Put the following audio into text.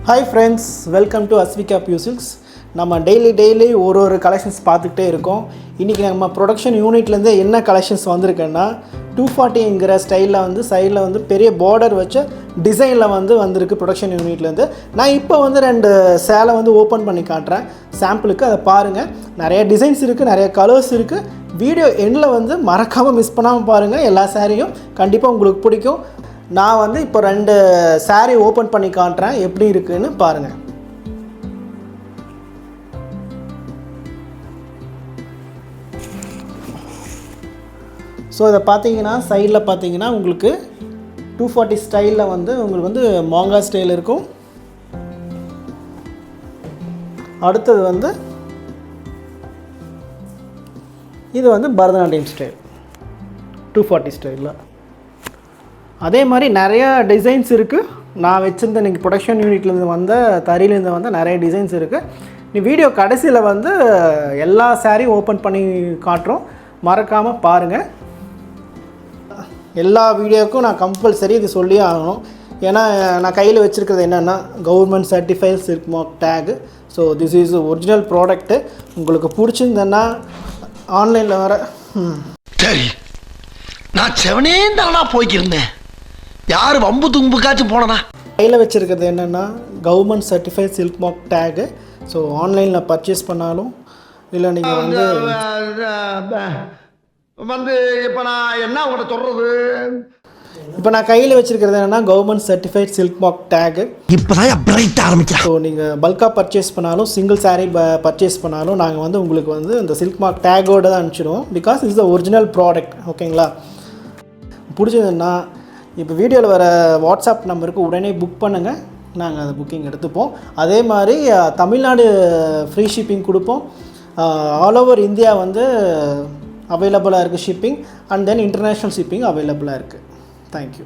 Hi friends, welcome to Asvika Pusilks. நம்ம daily ஒரு collections பார்த்துக்கிட்டே இருக்கோம். இன்றைக்கி நம்ம ப்ரொடக்ஷன் யூனிட்லேருந்து என்ன கலெக்ஷன்ஸ் வந்திருக்குன்னா 240ங்கிற ஸ்டைலில் வந்து சைடில் வந்து பெரிய பார்டர் வச்ச டிசைனில் வந்திருக்கு ப்ரொடக்ஷன் யூனிட்லேருந்து. நான் இப்போ வந்து 2 சேலை வந்து ஓப்பன் பண்ணி காட்டுறேன் சாம்பிளுக்கு, அதை பாருங்கள். நிறைய டிசைன்ஸ் இருக்குது, நிறைய கலர்ஸ் இருக்குது. வீடியோ எண்டில் வந்து மறக்காமல் மிஸ் பண்ணாமல் பாருங்கள். எல்லா சாரியும் கண்டிப்பாக உங்களுக்கு பிடிக்கும். நான் வந்து இப்போ 2 சாரீ ஓப்பன் பண்ணி காட்டுறேன், எப்படி இருக்குன்னு பாருங்கள். ஸோ இதை பார்த்தீங்கன்னா சைடில் பார்த்தீங்கன்னா உங்களுக்கு 240 ஸ்டைலில் வந்து உங்களுக்கு வந்து மாங்கா ஸ்டைல் இருக்கும். அடுத்தது வந்து இது வந்து பரதநாட்டியம் ஸ்டைல் 240 ஸ்டைலில். அதே மாதிரி நிறையா டிசைன்ஸ் இருக்குது. நான் வச்சுருந்த இன்றைக்கி ப்ரொடக்ஷன் யூனிட்லேருந்து வந்த தறியிலேருந்து வந்த நிறைய டிசைன்ஸ் இருக்குது. நீ வீடியோ கடைசியில் வந்து எல்லா சாரியும் ஓப்பன் பண்ணி காட்டுறோம், மறக்காமல் பாருங்கள். எல்லா வீடியோவுக்கும் நான் கம்பல்சரி இது சொல்லியே ஆகணும். ஏன்னா நான் கையில் வச்சுருக்கிறது என்னென்னா government certified silk mark tag. So this is original product. உங்களுக்கு பிடிச்சிருந்தேன்னா ஆன்லைனில் வர சரி, நான் செவனே தானா போய்க்கிருந்தேன், யார் வம்பு தும்புக்காச்சும் போனனா. கையில் வச்சுருக்கிறது என்னென்னா government certified silk mark tag. So ஆன்லைனில் பர்ச்சேஸ் பண்ணாலும் இல்லை நீங்கள் வந்து இப்போ நான் என்ன உங்கள்கிட்ட சொல்கிறது, இப்போ நான் கையில் வச்சுருக்கிறது என்னென்னா government certified silk mark tag. இப்போ தான் பிரைட் ஆரம்பிச்சேன். ஸோ நீங்கள் பல்காக பர்ச்சேஸ் பண்ணாலும் சிங்கிள் சாரீ பர்ச்சேஸ் பண்ணாலும் நாங்கள் வந்து உங்களுக்கு வந்து இந்த சில்க் மார்க் டேகோடு தான் அனுப்பிச்சிடுவோம். Because is the original product. ஓகேங்களா? பிடிச்சதுன்னா இப்போ வீடியோவில் வர வாட்ஸ்அப் நம்பருக்கு உடனே புக் பண்ணுங்கள், நாங்கள் அந்த புக்கிங் எடுத்துப்போம். அதே மாதிரி தமிழ்நாடு ஃப்ரீ ஷிப்பிங் கொடுப்போம். ஆல் ஓவர் இந்தியா வந்து அவைலபிளாக இருக்குது shipping, and then international shipping அவைலபிளாக இருக்குது. தேங்க்யூ.